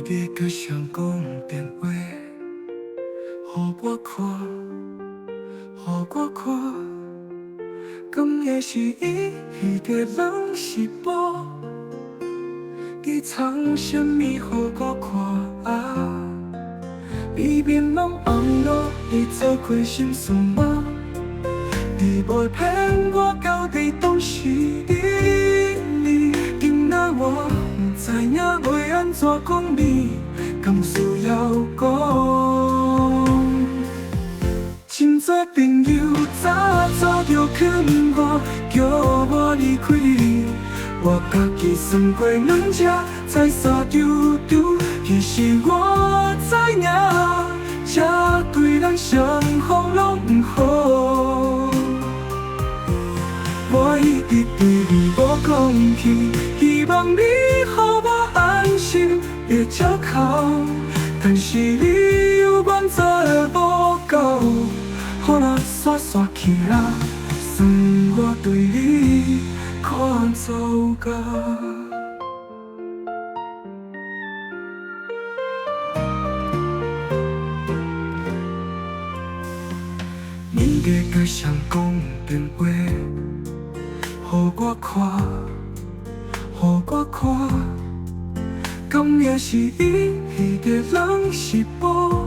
别个相共变话，予我看，予我看，讲的是伊的人是宝，你藏什么予我看？你面拢红了，你做过心酸吗？你袂骗我到底拢是你，今仔我不知影要安怎讲你，更需要讲。真多朋友早就劝我，叫我离开你，我家己算过软只，再傻丢丢，其实我知影，这对咱双方拢不好。我一直对你无讲起，希望你予我安心的借口，但是你有原则的无够，予咱煞起来，算我对你看糟糕。你的个相公变话，予我看，予我看，讲的是伊的人是宝，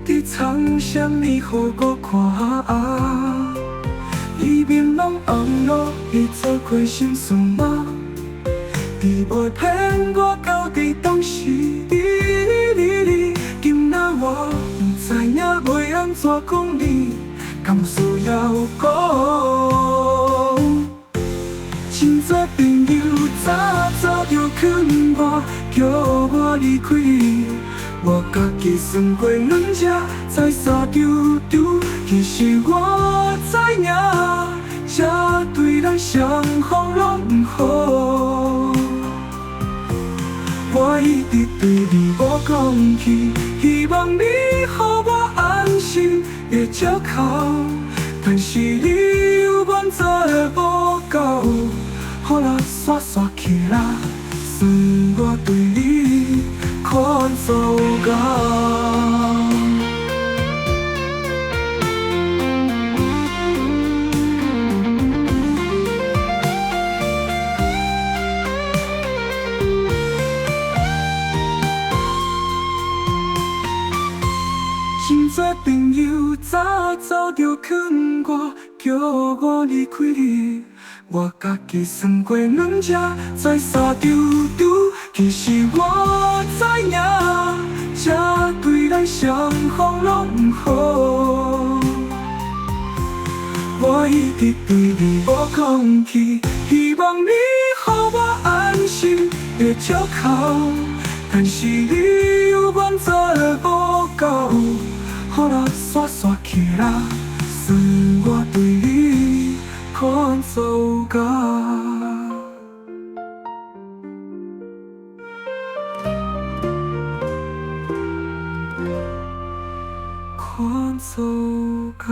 你藏什么予我看？你面拢红了，你做过心酸吗？你袂骗我到底拢是你，今仔我不知影要安怎讲你，敢需要讲？真多朋友早就劝我，叫我离开你，我家己算过软只，再傻丢丢，其实我知影，这对咱双方拢不好。我一直对你无讲起，希望你予我安心的借口，但是你有原则的无够，予咱煞起来，算我对你看糟糕。真多朋友早就劝我，叫我离开你，我家己算过软只，再傻丢丢，其实我知影，这对咱双方拢不好。我一直对你无讲起，希望你予我安心的借口，但是你有原则的无够，予咱煞起来，算我对你看糟糕。看糟糕。